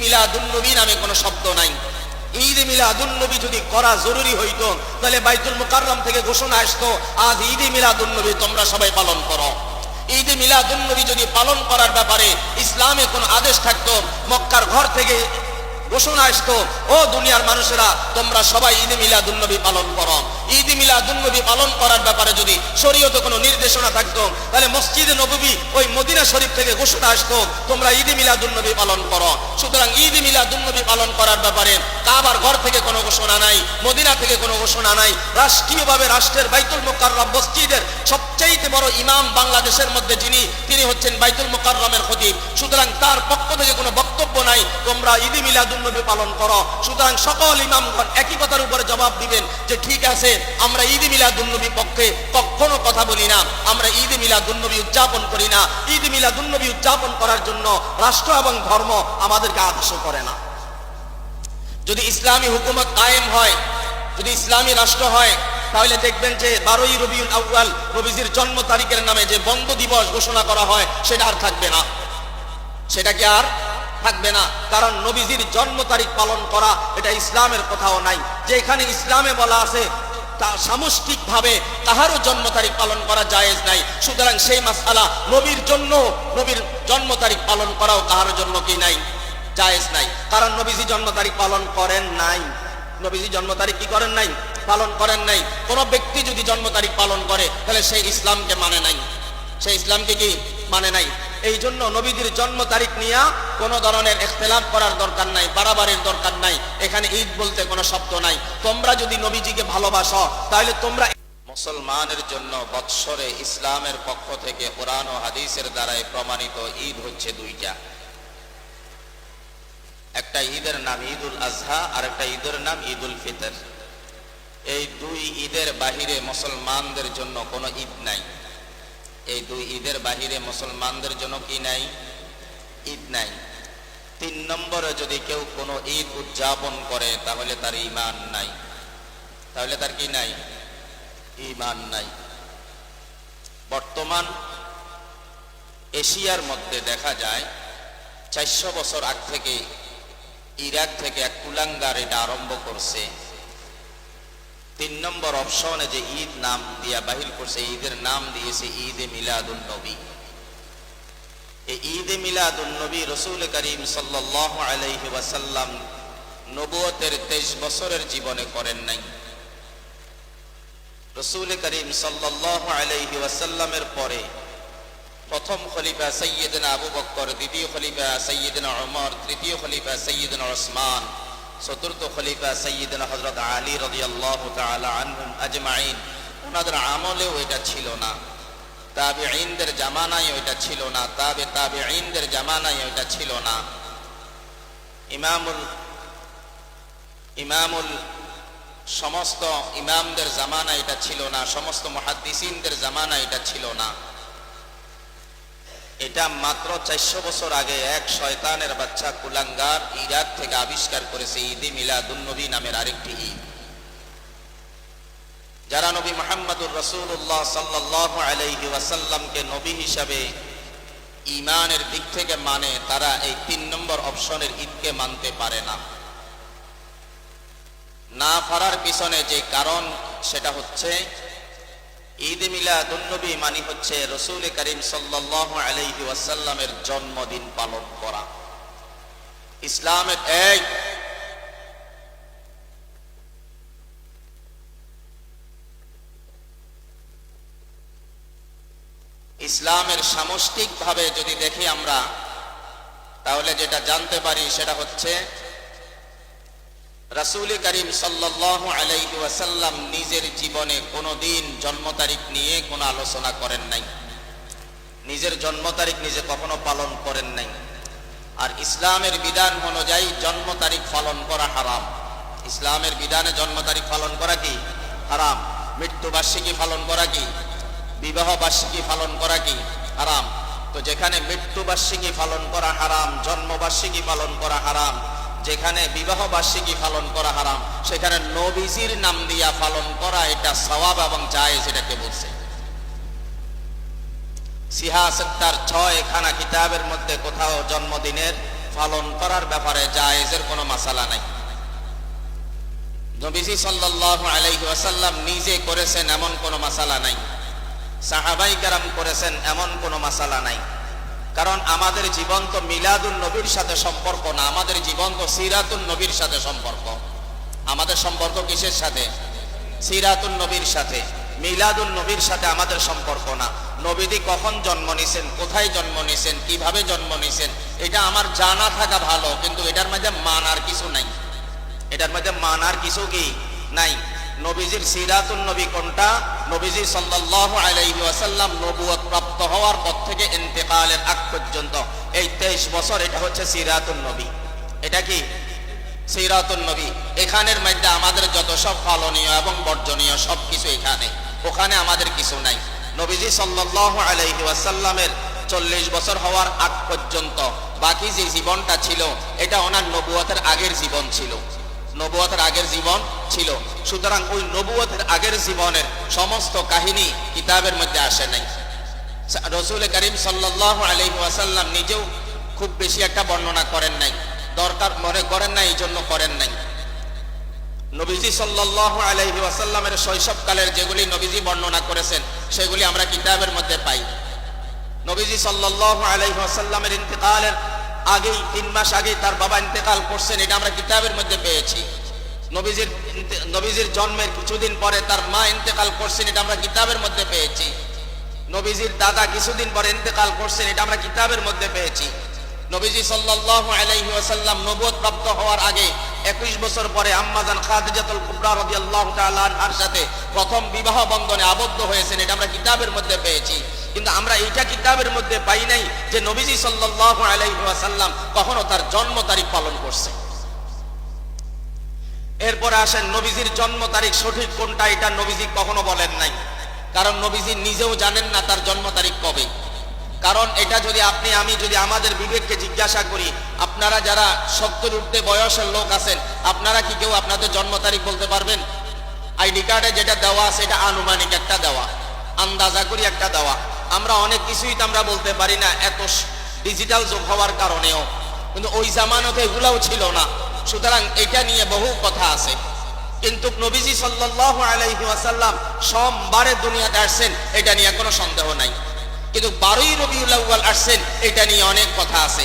মিলাদুন্নবী নামে কোনো শব্দ নাই। ঈদ মিলাদুন্নবী যদি করা জরুরি হইতো তাহলে বাইতুল মুকাররম থেকে ঘোষণা আসতো, আজ ঈদ মিলাদুন্নবী তোমরা সবাই পালন করো। ঈদ মিলাদুন্নবী যদি পালন করার ব্যাপারে ইসলামে কোনো আদেশ থাকতো, মক্কার ঘর থেকে ঘোষণা আসতো, ও দুনিয়ার মানুষেরা তোমরা সবাই ঈদ মিলাদুন্নবী পালন করো। ঈদ মিলাদুন্নবী পালন করার ব্যাপারে যদি শরীয়তে কোনো নির্দেশনা থাকতো তাহলে মসজিদে নববী ওই মদিনা শরীফ থেকে ঘোষণা আসতো, তোমরা ঈদ মিলাদুন্নবী পালন করো। সুতরাং ঈদ মিলাদুন্নবী পালন করার ব্যাপারে কাবার ঘর থেকে কোনো ঘোষণা নাই, মদিনা থেকে কোনো ঘোষণা নাই। রাষ্ট্রীয়ভাবে রাষ্ট্রের বাইতুল মুকাররম মসজিদের সবচাইতে বড় ইমাম বাংলাদেশের মধ্যে যিনি, তিনি হচ্ছেন বাইতুল মুকাররমের খতিব। সুতরাং তার পক্ষ থেকে কোনো বক্তব্য নাই তোমরা ঈদ মিলাদুন্নবী পালন করো। সুতরাং সকল ইমামগণ একই কথার উপরে জবাব দিবেন যে ঠিক আছে, আমরা ঈদ মিলাদুন্নবী পক্ষে কখনো কথা বলি না, আমরা ঈদ মিলাদুন্নবী উদযাপন করি না। ঈদ মিলাদুন্নবী উদযাপন করার জন্য রাষ্ট্র এবং ধর্ম আমাদেরকে আদেশ করে না। যদি ইসলামী হুকুমত কায়েম হয়, যদি ইসলামী রাষ্ট্র হয়, তাহলে দেখবেন যে 12ই রবিউল আউয়াল নবীজির জন্ম তারিখের নামে যে বন্ধ দিবস ঘোষণা করা হয় সেটা আর থাকবে না, সেটা কি আর থাকবে না। কারণ নবীজির জন্ম তারিখ পালন করা এটা ইসলামের কোথাও নাই। যেখানে ইসলামে বলা আছে তা সামষ্টিকভাবে কাহারও জন্ম তারিখ পালন করা জায়েজ নাই। সুতরাং সেই মাসআলা নবীর জন্য, নবীর জন্ম তারিখ পালন করাও কাহার জন্য কি নাই, জায়েজ নাই। কারণ নবীজি জন্ম তারিখ পালন করেন নাই। নবীজি জন্ম তারিখ কি করেন নাই, পালন করেন নাই। কোন ব্যক্তি যদি জন্ম তারিখ পালন করে তাহলে সেই ইসলামকে মানে নাই, সেই ইসলামকে কি মানে নাই। এই জন্য নবীজির জন্ম তারিখ নিয়ে কোনো ধরনের ইখতিলাফ করার দরকার নাই, বাড়াবাড়ির দরকার নাই। এখানে ঈদ বলতে কোনো শব্দ নাই। তোমরা যদি নবীজিকে ভালোবাসো তাহলে তোমরা, মুসলমানের জন্য বৎসরে ইসলামের পক্ষ থেকে কোরআন ও হাদিসের দ্বারাই প্রমাণিত ঈদ হচ্ছে দুইটা। একটা ঈদের নাম ঈদুল আজহা আর একটা ঈদের নাম ঈদুল ফিতর। এই দুই ঈদের বাহিরে মুসলমানদের জন্য কোনো ঈদ নাই। এই দুই ঈদের বাহিরে মুসলমানদের জন্য কি নাই, ঈদ নাই। 3 নম্বরে যদি কেউ কোনো ঈদ উদযাপন করে তাহলে তার ঈমান নাই, তাহলে তার কি নাই, ঈমান নাই। বর্তমান এশিয়ার মধ্যে দেখা যায় 400 বছর আগ থেকে ইরাক থেকে এক কুলাঙ্গার এটা আরম্ভ করছে। 3 নম্বর অপশনে যে ঈদ নাম দিয়া বাহির করছে, ঈদের নাম দিয়েছে ঈদে মিলাদুন নবী। এই ঈদে মিলাদুন নবী রাসূল করিম সাল্লাল্লাহু আলাইহি ওয়াসাল্লাম নবুয়তের 23 বছরের জীবনে করেন নাই। রাসূল করিম সাল্লাল্লাহু আলাইহি ওয়াসাল্লামের পরে প্রথম খলিফা সাইয়্যিদনা আবু বকর, দ্বিতীয় খলিফা সাইয়্যিদনা উমর, তৃতীয় খলিফা সাইয়্যিদনা উসমান, চতুর্থ খলিফা সাইয়্যিদনা হযরত আলী রাদিয়াল্লাহু তাআলা আনহুম আজমাইন। ওনাদের আমলেও এটা ছিল না, তাবিঈনদের জামানায় এটা ছিল না, তাবিঈনদের জামানায় এটা ছিল না, ইমামুল সমস্ত ইমামদের জামানায় এটা ছিল না, সমস্ত মুহাদ্দিসিনদের জামানায় এটা ছিল না। এটা মাত্র 400 বছর আগে এক শয়তানের বাচ্চা কুলাঙ্গার ইরাক থেকে আবিষ্কার করেছে ঈদে মিলাদুন নবী নামের আরেকটি ঈদ। যারা নবী মুহাম্মদুর রাসূলুল্লাহ সাল্লাল্লাহু আলাইহি ওয়াসাল্লামকে নবী হিসাবে ঈমানের দিক থেকে মানে, তারা এই 3 নম্বর অপশনের ঈদকে মানতে পারে না। না পারার পিছনে যে কারণ সেটা হচ্ছে ঈদে মিলাদুন নবী মানে হচ্ছে রাসূল করিম সাল্লাল্লাহু আলাইহি ওয়াসাল্লামের জন্মদিন পালন করা। ইসলামের ইসলামের সামষ্টিকভাবে যদি দেখি আমরা, তাহলে যেটা জানতে পারি সেটা হচ্ছে রাসূল করিম সাল্লাল্লাহু আলাইহি ওয়াসাল্লাম নিজের জীবনে কোনোদিন জন্ম তারিখ নিয়ে কোনো আলোচনা করেন নাই। নিজের জন্ম তারিখ নিজে কখনো পালন করেন নাই। আর ইসলামের বিধান অনুযায়ী জন্ম তারিখ পালন করা হারাম। ইসলামের বিধানে জন্ম তারিখ পালন করা কি হারাম। মৃত্যুবার্ষিকী পালন করা কি, বিবাহ বার্ষিকী পালন করা কি হারাম। তো যেখানে মৃত্যুবার্ষিকী পালন করা হারাম, জন্মবার্ষিকী পালন করা হারাম, যেখানে বিবাহ বার্ষিকী পালন করা হারাম, সেখানে নবীজির নাম দিয়া পালন করা এটা সওয়াব এবং জায়েজ, এটাকে বলছে। সিহা 76 খানা কিতাবের মধ্যে কোথাও জন্মদিনের পালন করার ব্যাপারে জায়েজের কোনো মাসালা নাই। নবীজি সাল্লাল্লাহু আলাইহি ওয়াসাল্লাম নিজে করেছেন এমন কোনো মাসালা নাই, সাহাবাই কেরাম করেছেন এমন কোনো মাসালা নাই। কারণ আমাদের জীবন তো মিলাদুন নবীর সাথে সম্পর্ক না, আমাদের জীবন তো সিরাতুন নবীর সাথে সম্পর্ক। আমাদের সম্পর্ক কিসের সাথে? সিরাতুন নবীর সাথে। মিলাদুন নবীর সাথে আমাদের সম্পর্ক না। নবীজি কখন জন্ম নিছেন, কোথায় জন্ম নিছেন, কিভাবে জন্ম নিছেন, এটা আমার জানা থাকা ভালো, কিন্তু এটার মধ্যে মানার কিছু নাই। এটার মধ্যে মানার কিছু কি নাই। নবীজির সিরাতুন নবী কোনটা? নবীজি সাল্লাল্লাহু আলাইহি ওয়াসাল্লাম নবুয়ত প্রাপ্ত হওয়ার পর থেকে ইন্তেকালের আগ পর্যন্ত এই 23 বছর, এটা হচ্ছে সিরাতুন নবী। এটা কি সিরাতুন নবী। এখানের মধ্যে আমাদের যত সব পালনীয় এবং বর্জনীয় সব কিছু এখানে, ওখানে আমাদের কিছু নাই। নবীজি সাল্লাল্লাহু আলাইহি ওয়াসাল্লামের 40 বছর হওয়ার আগ পর্যন্ত বাকি যে জীবনটা ছিল এটা ওনার নবুয়তের আগের জীবন ছিল, নবুয়তের আগের জীবন ছিল। সুতরাং ওই নবুয়তের আগের জীবনের সমস্ত কাহিনী কিতাবের মধ্যে আসে নাই। রাসূল করিম সাল্লাল্লাহু আলাইহি ওয়াসাল্লাম নিজেও খুব বেশি একটা বর্ণনা করেন নাই, দরকার মনে করেন নাই, এই জন্য করেন নাই। নবীজি সাল্লাল্লাহু আলাইহি ওয়াসাল্লামের শৈশবকালের যেগুলি নবীজি বর্ণনা করেছেন সেগুলি আমরা কিতাবের মধ্যে পাই। নবীজি সাল্লাল্লাহু আলাইহি ওয়াসাল্লামের ইন্তেকালের আগেই 3 মাস আগেই তার বাবা ইন্তেকাল করছেন, এটা আমরা কিতাবের মধ্যে পেয়েছি। নবীজির জন্মের কিছুদিন পরে তার মা ইন্তেকাল করছেন, এটা আমরা কিতাবের মধ্যে পেয়েছি। নবীজির দাদা কিছুদিন পরে ইন্তেকাল করছেন, এটা আমরা কিতাবের মধ্যে পেয়েছি। নবীজি সাল্লাল্লাহু আলাইহি ওয়াসাল্লাম নবুয়ত প্রাপ্ত হওয়ার আগে 21 বছর পরে আম্মাজান খাদিজাতুল কুবরা রাদিয়াল্লাহু তাআলা আনহার সাথে প্রথম বিবাহ বন্ধনে আবদ্ধ হয়েছেন, এটা আমরা কিতাবের মধ্যে পেয়েছি। কিন্তু আমরা এইটা কিতাবের মধ্যে পাই নাই যে নবীজি সাল্লাল্লাহু আলাইহি ওয়াসাল্লাম কখনো তার জন্ম তারিখ পালন করছে। এরপরে আসেন নবীজির জন্ম তারিখ সঠিক কোনটা, এটা নবীজি কখনো বলেন নাই। কারণ নবীজি নিজেও জানেন না তার জন্ম তারিখ কবে। কারণ এটা যদি আমি যদি আমাদের বিবেককে জিজ্ঞাসা করি, আপনারা যারা 70 ঊর্ধ্বে বয়সের লোক আছেন, আপনারা কি কেউ আপনাদের জন্ম তারিখ বলতে পারবেন? আইডি কার্ডে যেটা দেওয়া আছে এটা আনুমানিক একটা দেওয়া, আন্দাজা করি একটা দেওয়া। আমরা অনেক কিছুই তো আমরা বলতে পারি না, এত ডিজিটাল যুগ হওয়ার কারণেও। কিন্তু ওই জামানাতে এগুলাও ছিল না, সুতরাং এটা নিয়ে বহু কথা আছে। কিন্তু নবীজি সাল্লাল্লাহু আলাইহি ওয়াসাল্লাম সোমবারে দুনিয়াতে আসছেন, এটা নিয়ে কোনো সন্দেহ নাই। কিন্তু 12ই রবিউল আউয়াল আসছেন, এটা নিয়ে অনেক কথা আছে।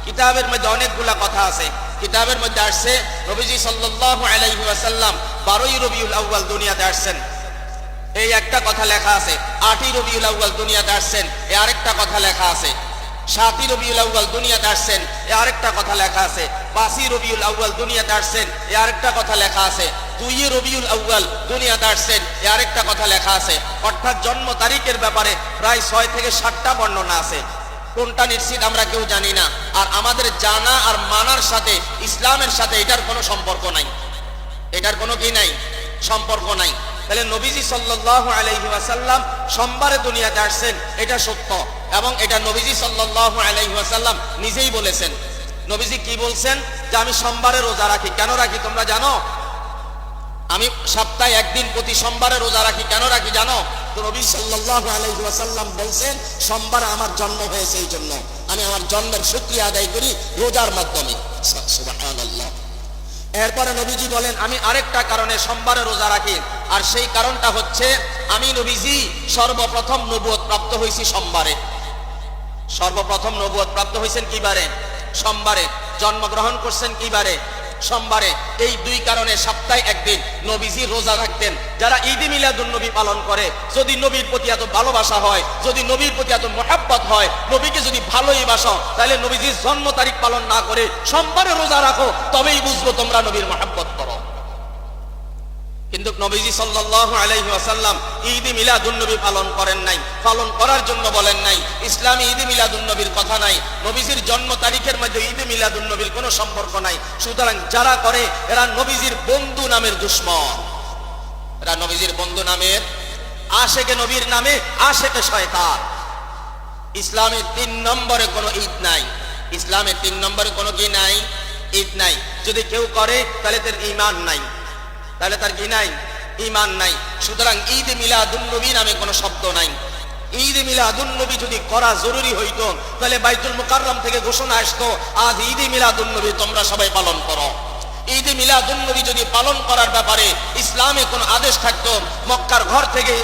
কিতাবের মধ্যে অনেকগুলা কথা আছে। কিতাবের মধ্যে আসছে নবীজি সাল্লাল্লাহু আলাইহি ওয়াসাল্লাম 12ই রবিউল আউয়াল দুনিয়াতে আসছেন, এই একটা কথা লেখা আছে। 8ই রবিউল আউয়াল দুনিয়াতে আসছেন, এই আরেকটা কথা লেখা আছে। 7ই রবিউল আউয়াল দুনিয়াতে আসছেন, এই আরেকটা কথা লেখা আছে। 5ই রবিউল আউয়াল দুনিয়াতে আসছেন, এই আরেকটা কথা লেখা আছে। 2ই রবিউল আউয়াল দুনিয়াতে আসছেন, এই আরেকটা কথা লেখা আছে। অর্থাৎ জন্ম তারিখের ব্যাপারে প্রায় 6 থেকে 7টা বর্ণনা আছে। কোনটা নিশ্চিত আমরা কেউ জানি না। আর আমাদের জানা আর মানার সাথে ইসলামের সাথে এটার কোনো সম্পর্ক নাই, এটার কোনো কি নাই, সম্পর্ক নাই। তাহলে নবীজি সাল্লাল্লাহু আলাইহি ওয়াসাল্লাম সোমবারে দুনিয়াতে আসছেন, এটা সত্য, এবং এটা নবীজি সাল্লাল্লাহু আলাইহি ওয়াসাল্লাম নিজেই বলেছেন। নবীজি কি বলছেন? যে আমি সোমবারে রোজা রাখি। কেন রাখি তোমরা জানো? আমি সপ্তাহে একদিন প্রতি সোমবারে রোজা রাখি। কেন রাখি জানো? তো নবী সাল্লাল্লাহু আলাইহি ওয়াসাল্লাম বলছেন সোমবারে আমার জন্ম হয়েছে, এই জন্য আমি আমার জন্মের শুকরিয়া আদায় করি রোজার মাধ্যমে। সুবহানাল্লাহ। এরপরে নবীজি বলেন আমি আরেকটা কারণে সোমবারে রোজা রাখি, আর সেই কারণটা হচ্ছে আমি নবীজি সর্বপ্রথম নবুয়ত প্রাপ্ত হয়েছি সোমবারে। সর্বপ্রথম নবুয়ত প্রাপ্ত হয়েছেন কি বারে? সোমবারে। জন্মগ্রহণ করছেন কি বারে? সোমবারে। এই 2 কারণে সপ্তাহে একদিন নবীজি রোজা রাখতেন। যারা ঈদে মিলাদুন নবী পালন করে, যদি নবীর প্রতি এত ভালোবাসা হয়, যদি নবীর প্রতি এত মহব্বত হয়, নবীকে যদি ভালোই বাসো, তাহলে নবীজির জন্ম তারিখ পালন না করে সোমবারে রোজা রাখো, তবেই বুঝবো তোমরা নবীর মহব্বত করো। কিন্তু নবীজি সাল্লাল্লাহু আলাইহি ওয়াসাল্লাম ঈদে মিলাদুন নবী পালন করেন নাই, পালন করার জন্য বলেন নাই। ইসলামে ঈদে মিলাদুন নবীর কথা নাই, নবীজির জন্ম তারিখের মধ্যে ঈদে মিলাদুন নবীর কোনো সম্পর্ক নাই। সুতরাং যারা করে এরা নবীজির বন্ধু নামের দুশমন, এরা নবীজির বন্ধু নামের, আশেকে নবীর নামে আশেকে শয়তান। ইসলামে 3 নম্বরে কোনো ঈদ নাই, ইসলামে 3 নম্বরে কোনো কি নাই? ঈদ নাই। যদি কেউ করে তাহলে তার ঈমান নাই, তাহলে তার কি নাই? ঈমান নাই। সুতরাং ঈদ মিলাদুন নবী নামে কোনো শব্দ নাই। ঈদ মিলাদুন নবী যদি করা জরুরি হইতো তাহলে বাইতুল মুকাররম থেকে ঘোষণা আসতো আজ ঈদ মিলাদুন নবী তোমরা সবাই পালন করো। ঈদ মিলাদুন নবী যদি পালন করার ব্যাপারে ইসলামে কোনো আদেশ থাকতো, মক্কার ঘর থেকে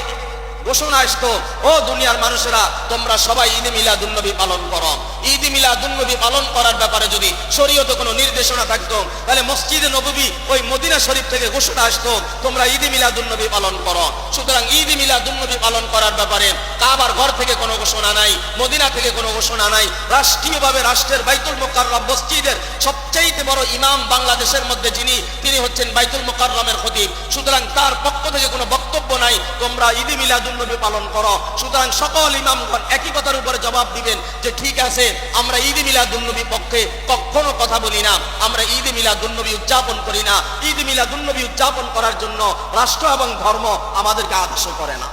ঘোষণা আসতো ও দুনিয়ার মানুষেরা তোমরা সবাই ঈদ মিলাদুন নবী পালন করো। ঈদ মিলাদুন নবী পালন করার ব্যাপারে যদি শরীয়তে কোনো নির্দেশনা থাকতো তাহলে মসজিদে নববী ওই মদিনা শরীফ থেকে ঘোষণা আসতো তোমরা ঈদ মিলাদুন নবী পালন করো। সুতরাং ঈদ মিলাদুন নবী পালন করার ব্যাপারে কাবার ঘর থেকে কোনো ঘোষণা নাই, মদিনা থেকে কোনো ঘোষণা নাই। রাষ্ট্রীয়ভাবে রাষ্ট্রের বাইতুল মুকাররম মসজিদের সবচেয়ে বড় ইমাম বাংলাদেশের মধ্যে যিনি, তিনি হচ্ছেন বাইতুল মুকাররমের খতিব। সুতরাং তার পক্ষ থেকে কোনো বক্তব্য নাই তোমরা ঈদ মিলাদুন নবী পালন করো। সুতরাং সকল ইমামগণ একই কথার উপরে জবাব দিবেন যে ঠিক আছে, আমরা ঈদ মিলাদুন নবী পক্ষে কখনো কথা বলি না, আমরা ঈদ মিলাদুন নবী উদযাপন করি না। ঈদ মিলাদুন নবী উদযাপন করার জন্য রাষ্ট্র এবং ধর্ম আমাদেরকে আদেশ করে না।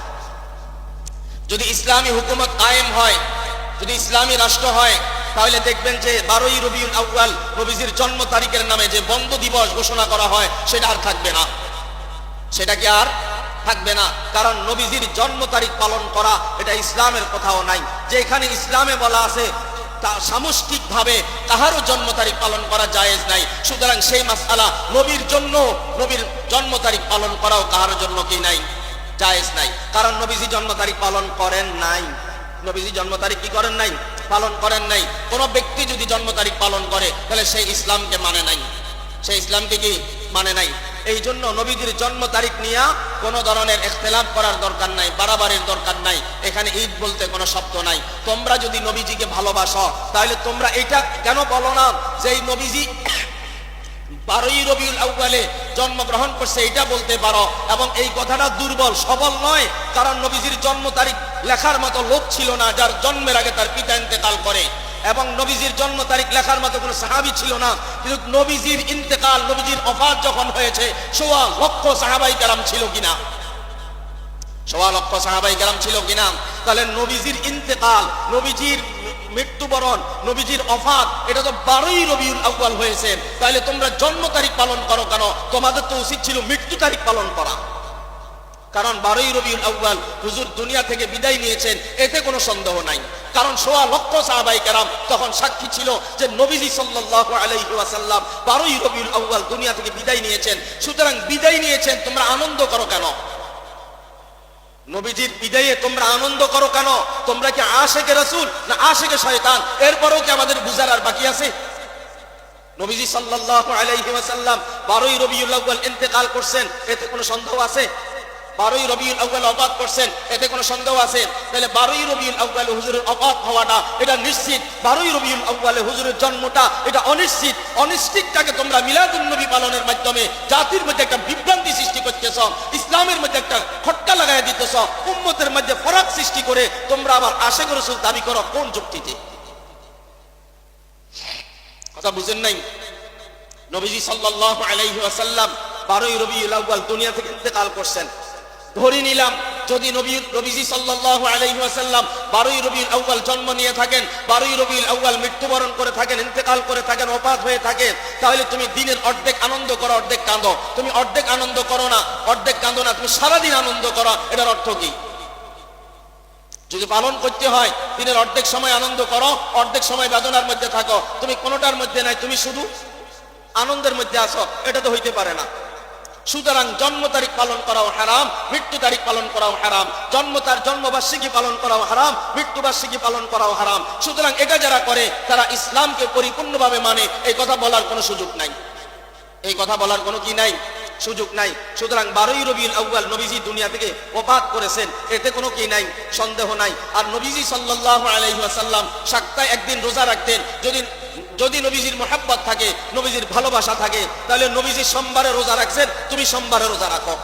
যদি ইসলামী হুকুমত কায়েম হয়, যদি ইসলামী রাষ্ট্র হয়, তাহলে দেখবেন যে 12ই রবিউল আউয়াল নবীজির জন্ম তারিখের নামে যে বন্ধ দিবস ঘোষণা করা হয় সেটা আর থাকবে না, সেটা কি আর থাকবে না। কারণ নবীজির জন্ম তারিখ পালন করা এটা ইসলামের কোথাও নাই। যেখানে ইসলামে বলা আছে তা সামষ্টিকভাবে কাহারও জন্ম তারিখ পালন করা জায়েজ নাই। সুতরাং সেই মাসআলা নবীর জন্য, নবীর জন্ম তারিখ পালন করাও কাহার জন্য কি নাই, জায়েজ নাই। কারণ নবীজি জন্ম তারিখ পালন করেন নাই, নবীজি জন্ম তারিখ কি করেন নাই, পালন করেন নাই। কোন ব্যক্তি যদি জন্ম তারিখ পালন করে তাহলে সেই ইসলামকে মানে নাই, সেই ইসলামকে কি মানে নাই। এই জন্য নবীজির জন্ম তারিখ নিয়ে কোন ধরনের ইখতিলাফ করার দরকার নাই, বাড়াবাড়ির দরকার নাই। এখানে ঈদ বলতে কোনো শব্দ নাই। তোমরা যদি নবীজিকে ভালোবাসো তাহলে তোমরা এটা কেন বলো না যে এই নবীজি 12ই রবিউল আউয়ালে জন্মগ্রহণ করছে, এটা বলতে পারো। এবং এই কথাটা দুর্বল, সবল নয়। কারণ নবীজির জন্ম তারিখ লেখার মতো লোক ছিল না যার জন্মের আগে তার পিতা ইন্তেকাল করে, এবং নবীজির জন্ম তারিখ লেখার মতো কোনো সাহাবী ছিল না। কিন্তু নবীজির ইন্তেকাল, নবীজির ওফাত যখন হয়েছে 1.25 লক্ষ সাহাবাই কেরাম ছিল কিনা, 1.25 লক্ষ সাহাবাই কেরাম ছিল কিনা। তাহলে নবীজির ইন্তেকাল, নবীজির মৃত্যুবরণ, নবীজির ওফাত এটা তো 12ই রবিউল আউয়াল হয়েছে। তাহলে তোমরা জন্ম তারিখ পালন করো কেন? তোমাদের তো উচিত ছিল মৃত্যু তারিখ পালন করা। কারণ 12ই রবিউল আউয়াল হুজুর দুনিয়া থেকে বিদায় নিয়েছেন, এতে কোনো সন্দেহ নাই। কারণ 1.25 লক্ষ সাহাবাই কেরাম তখন সাক্ষী ছিল যে নবীজি সাল্লাল্লাহু আলাইহি ওয়াসাল্লাম 12ই রবিউল আউয়াল দুনিয়া থেকে বিদায় নিয়েছেন। সুতরাং বিদায় নিয়েছেন, তোমরা আনন্দ করো কেন? নবীজির বিদায়ে তোমরা আনন্দ করো কেন? তোমরা কি আশিকে রাসূল না আশিকে শয়তান? এরপরেও কি আমাদের বুঝার আর বাকি আছে? নবীজি সাল্লাল্লাহু আলাইহি ওয়াসাল্লাম 12ই রবিউল আউয়াল ইন্তেকাল করছেন, এতে কোনো সন্দেহ আছে? 12ই রবিউল আউয়াল ওফাত করছেন, এতে কোনো সন্দেহ আছে? তাহলে 12ই রবিউল আউয়ালে হুজুরের ওফাত হওয়াটা এটা নিশ্চিত, 12ই রবিউল আউয়ালে হুজুরের জন্মটা এটা অনিশ্চিত। অনিশ্চিতটাকে তোমরা মিলাদুন নবী পালনের মাধ্যমে জাতির মধ্যে একটা বিভ্রান্তি সৃষ্টি করতেছ, ইসলামের মধ্যে একটা খটকা লাগাই দিতেছ, উম্মতের মধ্যে ফারাক সৃষ্টি করে তোমরা আবার আশিক রাসূল দাবি করো কোন যুক্তিতে? কথা বুঝেন নাই? নবীজি সাল্লাল্লাহু আলাইহি ওয়াসাল্লাম 12ই রবিউল আউয়াল দুনিয়া থেকে ইন্তেকাল করছেন। ধরে নিলাম যদি নবীজি সাল্লাল্লাহু আলাইহি ওয়াসাল্লাম 12ই রবিউল আউয়াল জন্ম নিয়ে থাকেন, 12ই রবিউল আউয়াল মৃত্যুবরণ করে থাকেন, ইন্তেকাল করে থাকেন, ওফাত হয়ে থাকে, তাহলে তুমি দিনের অর্ধেক আনন্দ করো, অর্ধেক কাঁদো। তুমি অর্ধেক আনন্দ করো না, অর্ধেক কাঁদো না, তুমি সারাদিন আনন্দ করো। এটার অর্থ কি? যদি পালন করতে হয় দিনের অর্ধেক সময় আনন্দ করো, অর্ধেক সময় বেদনার মধ্যে থাকো। তুমি কোনোটার মধ্যে নাই, তুমি শুধু আনন্দের মধ্যে আসো, এটা তো হইতে পারে না। সুতরাং জন্ম তারিখ পালন করাও হারাম, মৃত্যু তারিখ পালন করাও হারাম। জন্মবার্ষিকী পালন করাও হারাম, মৃত্যুবার্ষিকী পালন করাও হারাম। সুতরাং এটা যারা করে তারা ইসলামকে পরিপূর্ণভাবে মানে, এই কথা বলার কোনো সুযোগ নাই, এই কথা বলার কোনো কি নাই, সুযোগ নাই। সুতরাং 12ই রবিউল আউয়াল নবীজি দুনিয়া থেকে ওফাত করেছেন, এতে কোনো কি নাই, সন্দেহ নাই। আর নবীজি সাল্লাল্লাহু আলাইহি ওয়াসাল্লাম সপ্তাহে একদিন রোজা রাখতেন। যদি নবীজির মুহাব্বত থাকে, নবীজির ভালোবাসা থাকে, তাহলে নবীজি সোমবারে রোজা রাখছেন, তুমি সোমবারে রোজা রাখো।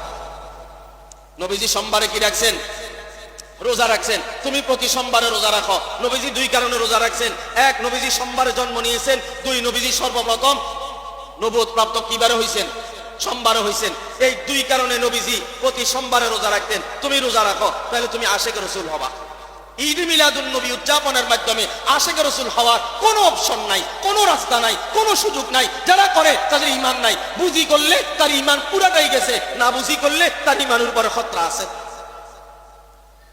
নবীজি সোমবারে কি রাখছেন? রোজা রাখছেন, তুমি প্রতি সোমবারে রোজা রাখো। নবীজি 2 কারণে রোজা রাখছেন। 1, নবীজি সোমবারে জন্ম নিয়েছেন। 2, নবীজি সর্বপ্রথম নবুয়ত প্রাপ্ত কিবারে হইছেন? সোমবারে হইছেন। এই 2 কারণে নবীজি প্রতি সোমবারে রোজা রাখতেন। তুমি রোজা রাখো, তাহলে তুমি আশিক রাসূল হবা। ঈদ মিলাদুন নবী উদযাপনের মাধ্যমে আশিক রাসূল হওয়ার কোনো অপশন নাই, কোনো রাস্তা নাই, কোনো সুযোগ নাই। যারা করে তাদের ঈমান নাই। বুঝি করলে তার ঈমান পুরাটাই গেছে, না বুঝি করলে তার ঈমানের উপরে খতরা আছে।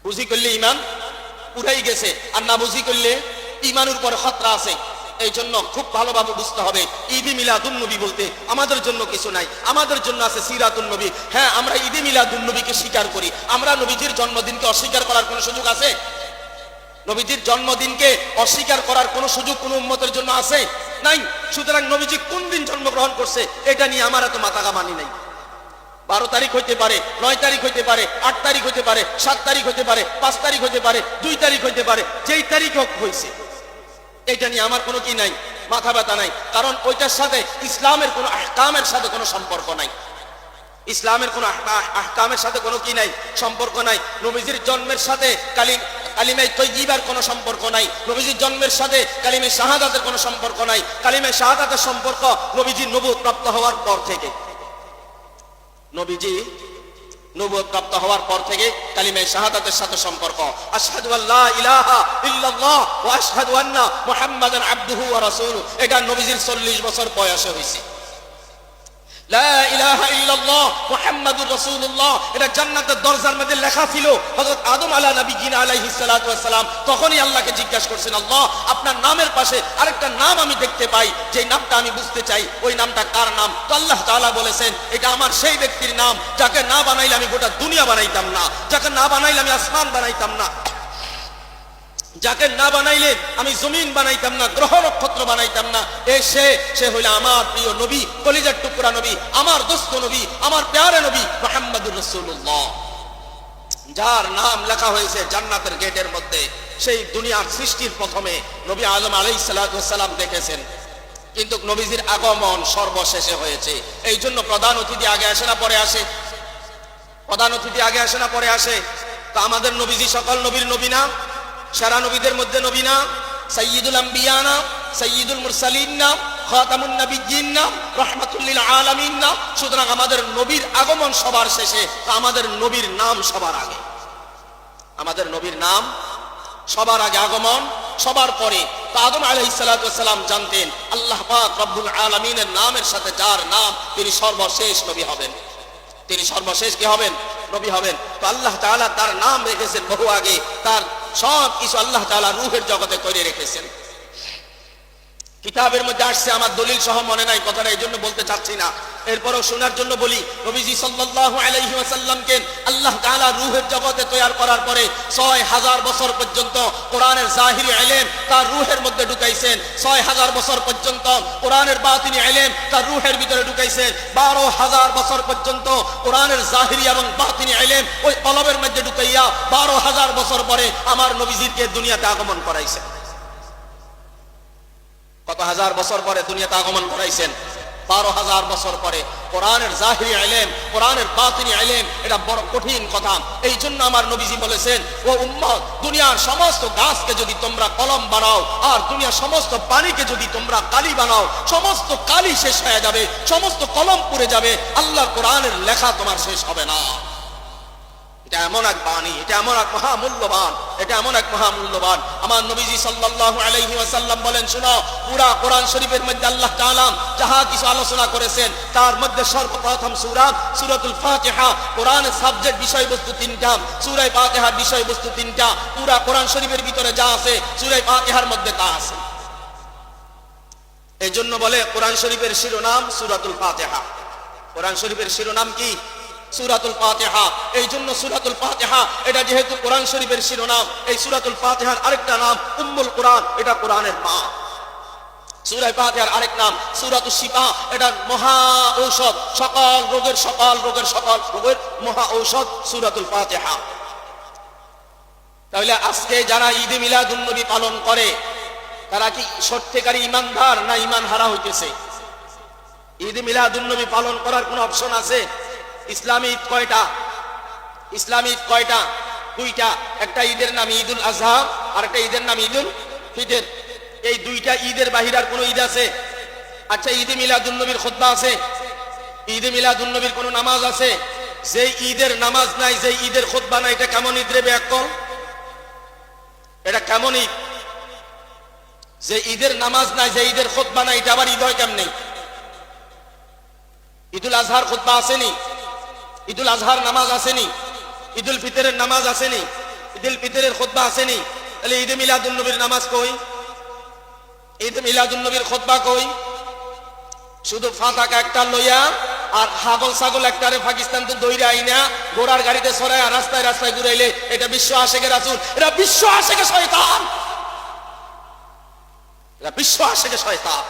বুঝি করলে ঈমান উড়াই গেছে, আর না বুঝি করলে ইমানের উপরে খতরা আছে। এই জন্য খুব ভালোভাবে বুঝতে হবে, ঈদে মিলাদুন নবী বলতে আমাদের জন্য কিছু নাই, আমাদের জন্য আছে সিরাতুন নবী। হ্যাঁ, আমরা ঈদে মিলাদুন নবীকে স্বীকার করি, আমরা নবীজির জন্মদিনকে অস্বীকার করার কোনো সুযোগ আছে? নবীজির জন্মদিনকে অস্বীকার করার কোনো সুযোগ কোনো উম্মতের জন্য আছে? নাই। সুতরাং নবীজি কোন দিন জন্মগ্রহণ করছে এটা নিয়ে আমার এত মাথা ঘামানি নাই। 12 তারিখ হইতে পারে, 9 তারিখ হইতে পারে, 8 তারিখ হইতে পারে, 7 তারিখ হইতে পারে, 5 তারিখ হইতে পারে, 2 তারিখ হইতে পারে, যেই তারিখ হোক হয়েছে, এটা নিয়ে আমার কোনো কি নাই, মাথা ব্যথা নাই। কারণ ওইটার সাথে ইসলামের কোনো আহকামের সাথে কোনো সম্পর্ক নাই, ইসলামের কোনো আহকামের সাথে কোনো কি নাই, সম্পর্ক নাই। নবীজির জন্মের সাথে কালিমায়ে তয়্যিবার কোনো সম্পর্ক নাই, নবীজির জন্মের সাথে কালিমায়ে শাহাদাতের কোনো সম্পর্ক নাই। কালিমায়ে শাহাদাতের সম্পর্ক নবীজি নবুয়ত প্রাপ্ত হওয়ার পর থেকে, নবীজি নবুয়ত প্রাপ্ত হওয়ার পর থেকে কালিমায়ে শাহাদাতের সাথে সম্পর্ক। আশহাদু আল্লা ইলাহা ইল্লাল্লাহ ওয়া আশহাদু আন্না মুহাম্মাদান আবদুহু ওয়া রাসূলুহু, এটা নবীজির 40 বছর বয়সে হয়েছে। লা ইলাহা ইল্লাল্লাহ মুহাম্মাদুর রাসূলুল্লাহ, এটা জান্নাতের দরজার মধ্যে লেখা ছিল। হযরত আদম আলাইহিস সালাতু ওয়াস সালাম তখনই আল্লাহকে জিজ্ঞাসা করছেন, আল্লাহ আপনার নামের পাশে আরেকটা নাম আমি দেখতে পাই, যে নামটা আমি বুঝতে চাই, ওই নামটা কার নাম? তো আল্লাহ তাআলা বলেছেন, এটা আমার সেই ব্যক্তির নাম যাকে না বানাইলে আমি গোটা দুনিয়া বানাইতাম না, যাকে না বানাইলে আমি আসমান বানাইতাম না, যাকে না বানাইলে আমি জমিন বানাইতাম না, গ্রহ নক্ষত্র বানাইতাম না। সে হইল আমার প্রিয় নবী, কলিজার টুকরা নবী, আমার দোস্ত নবী, আমার প্যারে নবী মুহাম্মদুর রাসূলুল্লাহ, যার নাম লেখা হয়েছে জান্নাতের গেটের মধ্যে। সেই দুনিয়ার সৃষ্টির প্রথমে নবী আদম আলাইহিস সালাতু ওয়াস সালাম দেখেছেন, কিন্তু নবীজির আগমন সর্বশেষে হয়েছে। এই জন্য প্রধান অতিথি আগে আসে না পরে আসে? প্রধান অতিথি আগে আসে না পরে আসে? তো আমাদের নবীজি সকল নবীর নবী না? সারা নবীদের মধ্যে নবী না? সাইয়্যিদুল আম্বিয়া না? সাইয়্যিদুল মুরসালিন না? খাতামুন নবিয়্যিন না? রাহমাতুল লিল আলামিন না? সুতরাং আমাদের নবীর আগমন সবার শেষে, আমাদের নবীর নাম সবার আগে। আমাদের নবীর নাম সবার আগে, আগমন সবার পরে। তো আদম আলাইহিস সালাতু ওয়াস সালাম জানতেন আল্লাহ পাক রব্বুল আলামিনের নামের সাথে যার নাম, তিনি সর্বশেষ নবী হবেন, তিনি সর্বশেষ কি হবেন? নবী হবেন। তো আল্লাহ তাআলা তার নাম রেখেছেন বহু আগে, তার সব কিছু আল্লাহ তাআলা রূহের জগতে তৈরি রেখেছেন। কিতাবের মধ্যে আসছে, আমার দলিল সহ মনে নাই কথাটা, এই জন্য বলতে চাচ্ছি না, এরপরও শোনার জন্য বলি। নবীজি সাল্লাল্লাহু আলাইহি ওয়াসাল্লামকে আল্লাহ তাআলা রূহের জগতে তৈরি করার পরে 6000 বছর পর্যন্ত কোরআনের জাহিরি ইলম তার রূহের মধ্যে ঢুকাইছেন। 6000 বছর পর্যন্ত কোরআনের বাতিনি ইলম তার রূহের ভিতরে ঢুকাইছেন। 12000 বছর পর্যন্ত কোরআনের জাহিরি এবং বাতিনি ইলম ওই কলবের মধ্যে ঢুকাইয়া 12000 বছর পরে আমার নবীজিকে দুনিয়াতে আগমন করাইছেন। কত হাজার বছর পরে দুনিয়াতে আগমন করাইছেন? 12000 বছর পরে। কোরআনের জাহিরি ইলম, কোরআনের বাতিনি ইলম, এটা বড় কঠিন কথা। এই জন্য আমার নবীজি বলেছেন, ও উম্মত, দুনিয়ার সমস্ত গাছকে যদি তোমরা কলম বানাও, আর দুনিয়ার সমস্ত পানিকে যদি তোমরা কালি বানাও, সমস্ত কালি শেষ হয়ে যাবে, সমস্ত কলম পুড়ে যাবে, আল্লাহর কোরআনের লেখা তোমার শেষ হবে না। এটা এমন এক বাণী, এটা এমন এক মহামূল্যবান, এটা এমন এক মহামূল্যবান। আমার নবীজি সাল্লাল্লাহু আলাইহি ওয়াসাল্লাম বলেন, শুনো, পুরা কোরআন শরীফের মধ্যে আল্লাহ তাআলা যাহা কিছু আলোচনা করেছেন, তার মধ্যে সর্বপ্রথম সূরা সূরাতুল ফাতিহা। কোরআনের সাবজেক্ট বিষয়বস্তু 3টা, সূরা ফাতিহার বিষয়বস্তু 3টা। পুরা কোরআন শরীফের ভিতরে যা আছে সূরা ফাতিহার মধ্যে তা আছে। এই জন্য বলে কোরআন শরীফের শিরোনাম সূরাতুল ফাতিহা। কোরআন শরীফের শিরোনাম কি? সূরাতুল ফাতিহা। এই জন্য সূরাতুল ফাতিহা, এটা যেহেতু কোরআন শরীফের শিরোনাম, এই সূরাতুল ফাতিহার আরেকটা নাম উম্মুল কোরআন, এটা কোরআনের মা। সূরা ফাতিহার আরেক নাম সূরাতুশ শিফা, এটা মহা ঔষধ, সকল রোগের মহা ঔষধ সূরাতুল ফাতিহা। তাহলে আজকে যারা ঈদে মিলাদুন নবী পালন করে, তারা কি সত্যিকারী ঈমানদার না ঈমান হারা হইতেছে? ঈদে মিলাদুন নবী পালন করার কোনো অপশন আছে? ইসলামী ঈদ কয়টা? ইসলামী ঈদ কয়টা? 2টা। একটা ঈদের নাম ঈদুল আজহা, আর একটা ঈদের নাম ঈদুল ফিতর। এই 2টা ঈদের বাহিরে আর কোনো ঈদ আছে? আচ্ছা, ঈদে মিলাদুন নবীর খুতবা আছে? ঈদে মিলাদুন নবীর কোনো নামাজ আছে? যেই ঈদের নামাজ নাই, যেই ঈদের খুতবা নাই, এটা কেমন ঈদ রে ব্যাকল? এটা কেমন ঈদ? যে ঈদের নামাজ নাই, যে ঈদের খুতবা নাই, এটা আবার ঈদ হয় কেমনে? ঈদুল আজহার খুতবা আসেনি, ঈদুল আজহার নামাজ আসেনি, ঈদুল ফিতরের নামাজ আসেনি, ঈদুল ফিতরের খুতবা আসেনি, তাহলে ঈদে মিলাদুন নবীর নামাজ কই? ঈদে মিলাদুন নবীর খুতবা কই? শুধু ফাতাকা একটা লইয়া আর হাগল ছাগল একটারে পাকিস্তান তো দইরা আইনা ঘোড়ার গাড়িতে ছড়ায় রাস্তায় রাস্তায় ঘুরাইলে এটা বিশ্ব আশেকের রাসূল, এটা বিশ্ব আশেকের শয়তান, এটা বিশ্ব আশেকের শয়তান।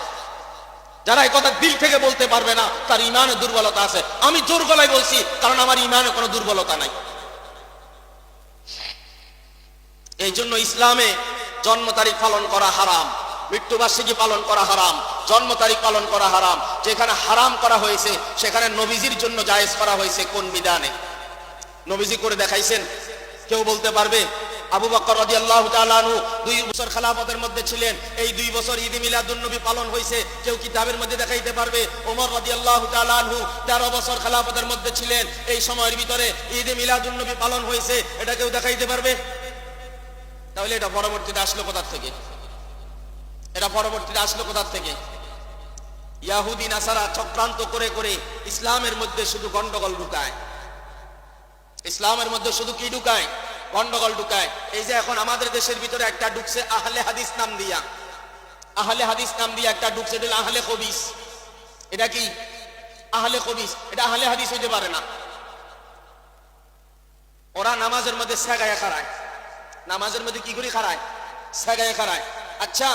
যারা এই কথা দিল থেকে বলতে পারবে না তার ইমানে দুর্বলতা আছে। আমি জোর গলায় বলছি কারণ আমার ইমানে কোনো দুর্বলতা নাই। এই জন্য ইসলামে জন্ম তারিখ পালন করা হারাম, মৃত্যুবার্ষিকী পালন করা হারাম, জন্ম তারিখ পালন করা হারাম। যেখানে হারাম করা হয়েছে সেখানে নবীজির জন্য জায়েজ করা হয়েছে কোন বিধানে? নবীজি করে দেখাইছেন? কেউ বলতে পারবে? আবু বকর রাদিয়াল্লাহু তাআলা আনহু 2 বছর খেলাফতের মধ্যে ছিলেন, এই 2 বছর ঈদ মিলাদুন নবী পালন হয়েছে, কেউ কিতাবের মধ্যে দেখাইতে পারবে? ওমর রাদিয়াল্লাহু তাআলা আনহু 13 বছর খেলাফতের মধ্যে ছিলেন, এই সময়ের ভিতরে ঈদ মিলাদুন নবী পালন হয়েছে, এটা কেউ দেখাইতে পারবে? তাহলে এটা পরবর্তীতে আসলো কোথা থেকে? এটা পরবর্তীতে আসলো কোথা থেকে? ইহুদি নাসারা চক্রান্ত করে করে ইসলামের মধ্যে শুধু গন্ডগোল ঢুকায়। ইসলামের মধ্যে শুধু কি ঢুকায়? গন্ডগোল ঢুকায়। এই যে এখন আমাদের দেশের ভিতরে একটা ঢুকছে আহলে হাদিস নাম দিয়া, আহলে হাদিস নাম দিয়া একটা ঢুকছে, এটা আহলে খবিস। এটা কি? আহলে খবিস। এটা আহলে হাদিস হইতে পারে না। ওরা নামাজের মধ্যে সেগায় খাড়ায়, নামাজের মধ্যে কি করে খাড়ায়? সেগায় খাড়ায়। আচ্ছা,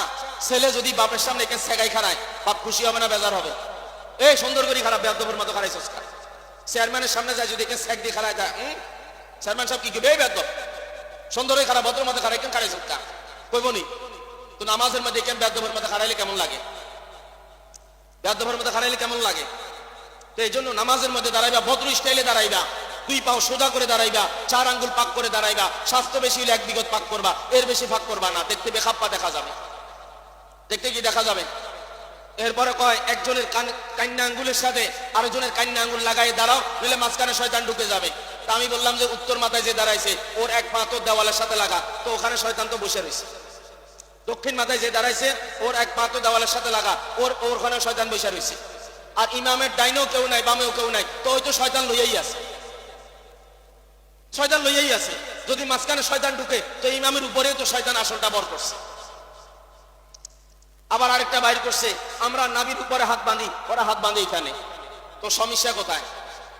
ছেলে যদি বাপের সামনে একে সেগাই খাড়ায়, বাপ খুশি হবে না বেজার হবে? এই সুন্দর করে খারাপ বেয়াদবের মতো খাড়াইছস কা? চেয়ারম্যানের সামনে যায় যদি একে সেগ দিয়ে খাড়ায় যায়, চেয়ারম্যান সাহেব কি করবে? এই বেয়াদব সুন্দর হয়ে খারাপ ভদ্রের মতো খাড়াই কেন খাড়াইছস কা? কইবনি তো নামাজের মধ্যে কেন বেয়াদবের মতো খাড়াইলে কেমন লাগে? বেয়াদবের মতো খাড়াইলে কেমন লাগে? তো এই জন্য নামাজের মধ্যে দাঁড়াইবা ভদ্র স্টাইলে দাঁড়াইবা, 2 পাও সোজা করে দাঁড়াইবা, 4 আঙ্গুল পাক করে দাঁড়াইবা। স্বাস্থ্য বেশি হলে 1 বিগত পাক করবা, এর বেশি পাক করবা না। দেখতে বেখাপ্পা দেখা যাবে, দেখতে কি দেখা যাবে? এরপরে কয় একজনের কান্না আঙ্গুলের সাথে আরেকজনের কান্না আঙ্গুল লাগাই দাঁড়াও, নইলে মাঝখানে শয়তান ঢুকে যাবে। তা আমি বললাম যে উত্তর মাথায় যে দাঁড়াইছে ওর 1 পা তো দেওয়ালের সাথে লাগা, তো ওখানে শয়তান তো বসে রয়েছে। দক্ষিণ মাথায় যে দাঁড়াইছে ওর 1 পা তো দেওয়ালের সাথে লাগা, ওখানে শয়তান বসে রয়েছে। আর ইমামের ডাইনেও কেউ নাই, বামেও কেউ নাই, তো ওই তো শয়তান লইয়াই আছে, শয়তান লইয়াই আছে। যদি মাঝখানে শয়তান ঢুকে তো ইমামের উপরেও তো শয়তান আসলটা বর করছে। আবার আরেকটা বাইর করছে আমরা নাভির উপরে হাত বাঁধি, ওরা হাত বাঁধে এখানে, তো সমস্যা কোথায়?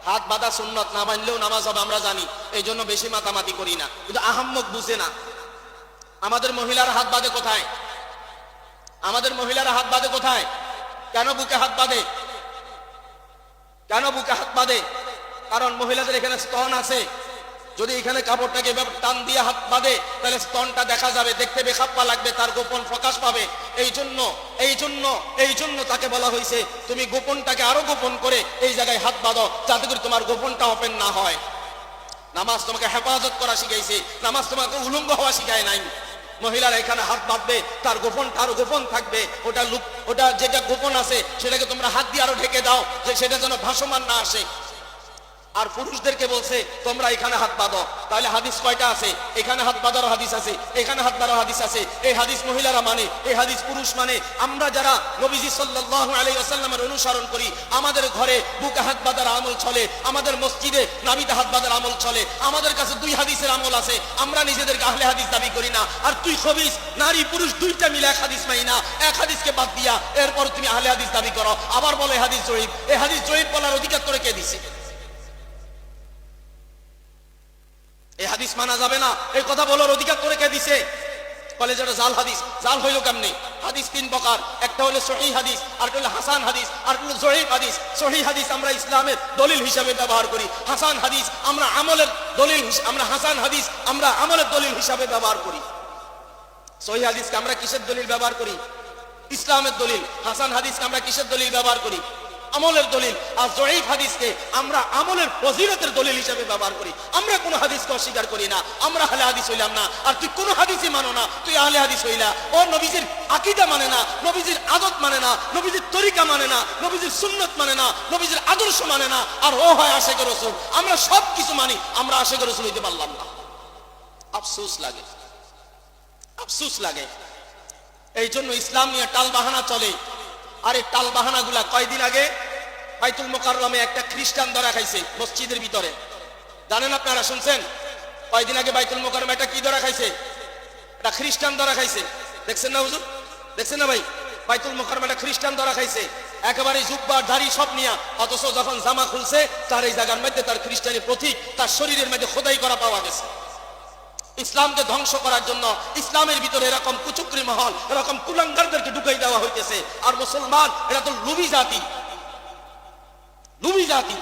হাত বাঁধা সুন্নত, না বাঁধলেও নামাজ হবে আমরা জানি, এই জন্য বেশি মাতামাতি করি না। কিন্তু আহাম্মক বুঝে না। আমাদের মহিলারা হাত বাঁধে কোথায়? আমাদের মহিলারা হাত বাঁধে কোথায়? কেন বুকে হাত বাঁধে? কেন বুকে হাত বাঁধে? কারণ মহিলাদের এখানে স্তন আছে, যদি এখানে কাপড়টাকে টান দিয়ে হাত বাঁধে তাহলে স্তনটা দেখা যাবে, দেখতে বেখাপ্পা লাগবে, তার গোপন প্রকাশ পাবে। এই জন্য তাকে বলা হয়েছে তুমি গোপনটাকে আরো গোপন করে এই জায়গায় হাত বাঁধো, যাতে করে তোমার গোপনটা ওপেন না হয়। নামাজ তোমাকে হেফাজত করা শিখাইছে, নামাজ তোমাকে উলঙ্গ হওয়া শিখায় নাই। মহিলারা এখানে হাত বাঁধবে, তার গোপনটা আরো গোপন থাকবে। ওটা যেটা গোপন আছে সেটাকে তোমরা হাত দিয়ে আরো ঢেকে দাও, যে সেটা যেন ভাসমান না আসে। আর পুরুষদেরকে বলছে তোমরা এখানে হাত বাঁধো। তাহলে হাদিস কয়টা আছে? এখানে হাত বাঁধারও হাদিস আছে, এখানে হাত বাঁধারও হাদিস আছে। এই হাদিস মহিলারা মানে, এই হাদিস পুরুষ মানে। আমরা যারা নবীজি সাল্লাল্লাহু আলাইহি ওয়াসাল্লামের অনুসরণ করি, আমাদের ঘরে বুকে হাত বাঁধার আমল চলে, আমাদের মসজিদে নাভিতে হাত বাঁধার আমল চলে। আমাদের কাছে 2 হাদিসের আমল আছে, আমরা নিজেদেরকে আহলে হাদিস দাবি করি না। আর তুই খবিস নারী পুরুষ 2টা মিলে 1 হাদিস মানি না, 1 হাদিসকে বাদ দিয়া এরপর তুমি আহলে হাদিস দাবি করো, আবার বলে হাদিস জয়ীফ। এই হাদিস জয়ীফ বলার অধিকার তোরে কে দিছে? এই হাদিস মানা যাবে না, এই কথা বলার অধিকার তোরে কে দিছে? বলে যেটা জাল হাদিস। জাল হইল কেমনে? হাদিস 3 প্রকার, একটা হলো সহিহ হাদিস, আরেকটা হলো হাসান হাদিস, আরেকটা হলো জয়ীফ হাদিস। সহিহ হাদিস আমরা ইসলামের দলিল হিসাবে ব্যবহার করি, হাসান হাদিস আমরা আমলের দলিল, হাসান হাদিস আমরা আমলের দলিল হিসাবে ব্যবহার করি। সহিহ হাদিসকে আমরা কিসের দলিল ব্যবহার করি? ইসলামের দলিল। হাসান হাদিসকে আমরা কিসের দলিল ব্যবহার করি? আমলের দলিল। আর জয়ীফ হাদিসকে আমরা আমলের ফজিলতের দলিল হিসেবে ব্যবহার করি। আমরা কোন হাদিসকে অস্বীকার করি না, আমরা আহলে হাদিস হইলাম না। আর তুই কোন হাদিসই মানো না, তুই আহলে হাদিস হইলা। ও নবীজির আকীদা মানে না, নবীজির আদত মানে না, নবীজির তরিকা মানে না, নবীজির সুন্নত মানে না, নবীজির আদর্শ মানে না, আর ও হয় আশিক রাসূল। আমরা সব কিছু মানি, আমরা আশিক রাসূল হইতে পারলাম না। আফসোস লাগে, আফসোস লাগে। এই জন্য ইসলাম নিয়ে টাল বাহানা চলে। আর এই টাল বাহানা গুলা কয়দিন আগে বাইতুল মুকাররমে একটা খ্রিস্টান ধরা খাইছে মসজিদের ভিতরে, জানেন আপনারা? শুনছেন? কয়দিন আগে বাইতুল মুকাররমে একটা কি ধরা খাইছে? এটা খ্রিস্টান ধরা খাইছে, দেখছেন না হুজুর, দেখছেন না ভাই? বাইতুল মুকাররম এটা খ্রিস্টান ধরা খাইছে, একেবারে জুব্বা দাড়ি সব নিয়া, অথচ যখন জামা খুলছে তার এই জায়গার মধ্যে তার খ্রিস্টানি প্রতীক তার শরীরের মধ্যে খোদাই করা পাওয়া গেছে। ইসলামকে ধ্বংস করার জন্য ইসলামের ভিতরে এরকম কুচক্রী মহল, এরকম কুলাঙ্গারদেরকে ঢুকাই দেওয়া হইতেছে। আর মুসলমান এরা তো লুবি জাতি, লুবি জাতি,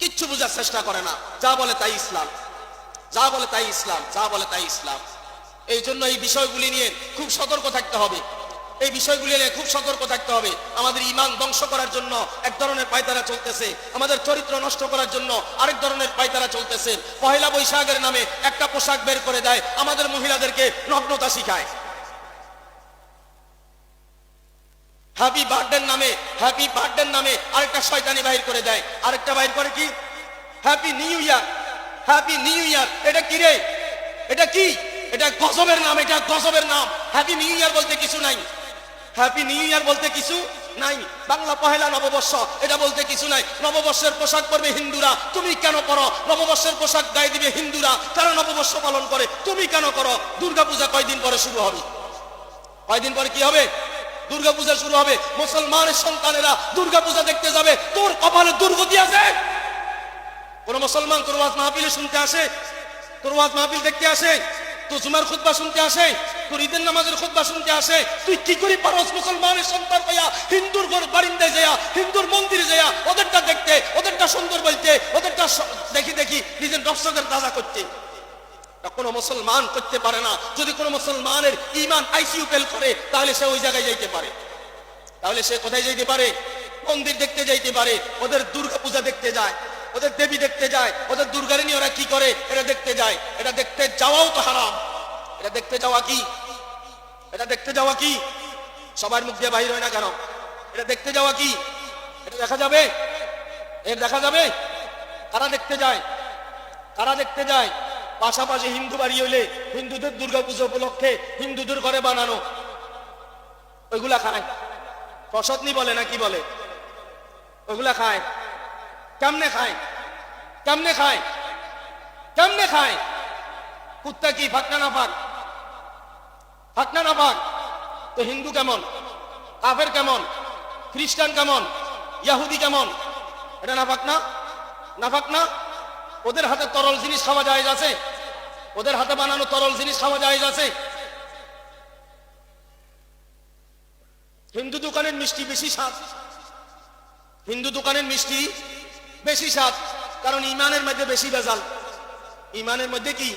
কিচ্ছু বোঝার চেষ্টা করে না, যা বলে তাই ইসলাম, যা বলে তাই ইসলাম, যা বলে তাই ইসলাম। এই জন্য এই বিষয়গুলি নিয়ে খুব সতর্ক থাকতে হবে, এই বিষয়গুলি নিয়ে খুব সতর্ক থাকতে হবে। আমাদের ঈমান ধ্বংস করার জন্য এক ধরনের পায়তারা চলতেছে, আমাদের চরিত্র নষ্ট করার জন্য আরেক ধরনের পায়তারা চলতেছে। পহেলা বৈশাখের নামে একটা পোশাক বের করে দেয়, আমাদের মহিলাদেরকে নগ্নতা শিখায়। হ্যাপি বার্থডের নামে, হ্যাপি বার্থডের নামে আরেকটা শয়তানি বাহির করে দেয়, আরেকটা বাহির করে কি happy new year, happy new year. এটা কি রে, এটা কি? এটা গজবের নাম, এটা গজবের নাম। হ্যাপি নিউ ইয়ার বলতে কিছু নাই, হ্যাপি নিউ ইয়ার বলতে কিছু নাই। বাংলা পহেলা নববর্ষ এটা বলতে কিছু নাই। নববর্ষের পোশাক পরবে হিন্দুরা, তুমি কেন পরো? নববর্ষের পোশাক গায়ে দিবে হিন্দুরা, তারা নববর্ষ পালন করে, তুমি কেন করো? দুর্গাপূজা কয়দিন পরে শুরু হবে? কয়দিন পরে কি হবে? দুর্গাপূজা শুরু হবে। মুসলমানের সন্তানেরা দুর্গাপূজা দেখতে যাবে, তোর কপালে দুর্গতি আছে? কোন মুসলমান তোর ওয়াজ মাহফিলে শুনতে আসে? তোর ওয়াজ মাহফিল দেখতে আসে? তোর জুমার খুতবা শুনতে আসে? তোর ঈদের নামাজের খুতবা শুনতে আসে? তুই কি করে পারস মুসলমানের সন্তান হইয়া হিন্দুর ঘর বারিন্দায় যায়া, হিন্দুর মন্দিরে যায়া ওদেরটা দেখতে, ওদেরটা সুন্দর বলতে, ওদেরটা দেখি দেখি নিজের নফসকে তাজা করতে? কোনো মুসলমান করতে পারে না। যদি কোনো মুসলমানের ঈমান আইসিইউ ফেল করে তাহলে সে ওই জায়গায় যাইতে পারে, তাহলে সে কোথায় যাইতে পারে? মন্দির দেখতে যাইতে পারে। ওদের দুর্গা পূজা দেখতে যায়, ওদের দেবী দেখতে যায়, ওদের দুর্গারে নিয়ে ওরা কি করে এটা দেখতে যায়। এটা দেখতে যাওয়াও তো হারাম। এটা দেখতে যাওয়া কি? এটা দেখতে যাওয়া কি? সবার মুখ দিয়ে বাহির হয় না কেন? এটা দেখতে যাওয়া কি? এটা দেখা যাবে? এর দেখা যাবে? কারা দেখতে যায়? কারা দেখতে যায়? পাশাপাশি হিন্দু বাড়ি হইলে হিন্দুদের দুর্গা পুজো উপলক্ষে হিন্দুদের ঘরে বানানো ওইগুলা খায়, প্রসাদনি বলে না কি বলে, ওইগুলা খায়। কেমনে খায়? কেমনে খায়? কেমনে খায়? কুত্তা কি ফাঁকনা না ফাঁক? ফাঁকনা না ফাঁক? তো হিন্দু কেমন, কাফের কেমন, খ্রিস্টান কেমন, ইয়াহুদি কেমন? এটা না ফাঁক না? না ফাঁক না? ওদের হাতে তরল জিনিস খাওয়া যায় আছে? ওদের হাতে বানানো তরল জিনিস খাওয়া যায় আছে? হিন্দু দোকানের মিষ্টি বেশি স্বাদ, হিন্দু দোকানের মিষ্টি বেশি স্বাদ, কারণ ইমানের মধ্যে বেশি ভেজাল। ইমানের মধ্যে কি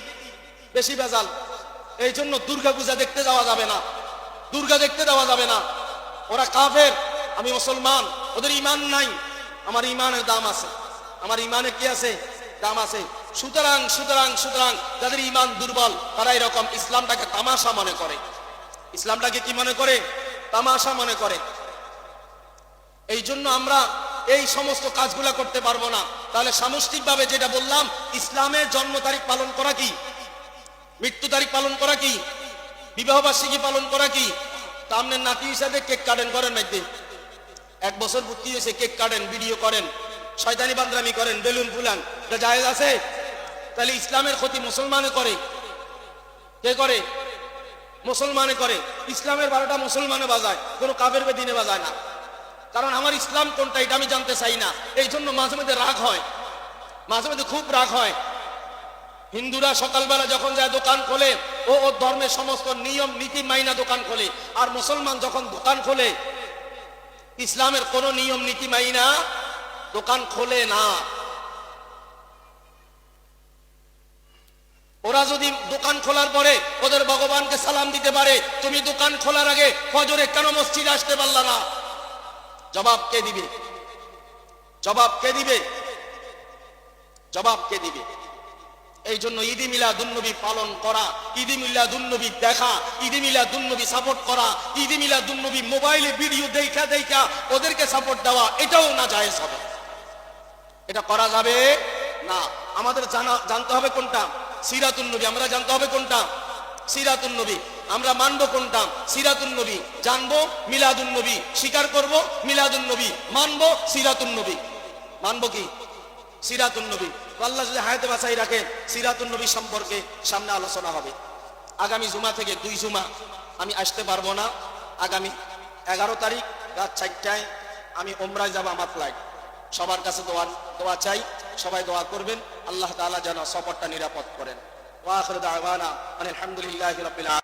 বেশি ভেজাল। এই জন্য দুর্গা পূজা দেখতে যাওয়া যাবে না, দুর্গা দেখতে যাওয়া যাবে না। ওরা কাফের, আমি মুসলমান, ওদের ইমান নাই, আমার ইমানের দাম আছে, আমার ইমানে কি আছে? দাম আছে। সুতরাং সুতরাং সুতরাং যাদের ইমান দুর্বল তারা এরকম ইসলামটাকে তামাশা মনে করে, ইসলামটাকে কি মনে করে? তামাশা মনে করে। এই জন্য আমরা এই সমস্ত কাজগুলা করতে পারবো না। তাহলে সামষ্টিকভাবে যেটা বললাম, ইসলামের জন্ম তারিখ পালন করা কি, মৃত্যু তারিখ পালন করা কি, বিবাহ বার্ষিকী পালন করা কি? সামনের নাতি হিসাবে কেক কাটেন, করেন মধ্যে 1 বছর ভর্তি হয়েছে কেক কাটেন, ভিডিও করেন, শয়তানি বান্দরামি করেন, বেলুন ফুলান, এটা জায়েজ আছে? তাহলে ইসলামের ক্ষতি মুসলমানে করে, কে করে? মুসলমানে করে। ইসলামের 12টা মুসলমানে বাজায়, কোনো কাফের বেদিনে বাজায় না। কারণ আমার ইসলাম কোনটা এটা আমি জানতে চাই না। এই জন্য মাঝে মধ্যে রাগ হয়, মাঝে মধ্যে খুব রাগ হয়। হিন্দুরা সকালবেলা যখন যায় দোকান খোলে, ও ওর ধর্মের সমস্ত নিয়ম নীতি মাইনা দোকান খোলে। আর মুসলমান যখন দোকান খোলে ইসলামের কোন নিয়ম নীতি মাইনা দোকান খোলে না। ওরা যদি দোকান খোলার পরে ওদের ভগবানকে সালাম দিতে পারে, তুমি দোকান খোলার আগে ফজরে কেন মসজিদে আসতে পারলা না? জবাব কে দিবে? জবাব কে দিবে? জবাব কে দিবে? এই জন্য ঈদে মিলাদুন্নবী পালন করা, ঈদে মিলাদুন্নবী দেখা, ঈদে মিলাদুন্নবী সাপোর্ট করা, ঈদে মিলাদুন্নবী মোবাইলে ভিডিও দেখা দেখা ওদেরকে সাপোর্ট দেওয়া, এটাও না জায়েজ হবে, এটা করা যাবে না। আমাদের জানতে হবে কোনটা? সিরাতুন নবী। আমরা জানতে হবে কোনটা? সিরাতুন নবী। আমরা মানবো কোনটা? সিরাতুন নবী। জানবো মিলাদুন নবী, স্বীকার করবো মিলাদুন নবী, মানবো সিরাতুন নবী। মানবো কি? সিরাতুন নবী। আল্লাহ যদি হায়াতে বাঁচাই রাখে সিরাতুন নবী সম্পর্কে সামনে আলোচনা হবে। আগামী জুমা থেকে 2 জুমা আমি আসতে পারবো না। আগামী 11 তারিখ রাত 4টায় আমি উমরায় যাব, আমার ফ্লাইট। সবার কাছে দোয়া চাই, সবাই দোয়া করবেন আল্লাহ তাআলা যেন সফরটা নিরাপদ করেন। ওয়া আখিরু দাওয়ানা আলহামদুলিল্লাহি রাব্বিল আলামিন।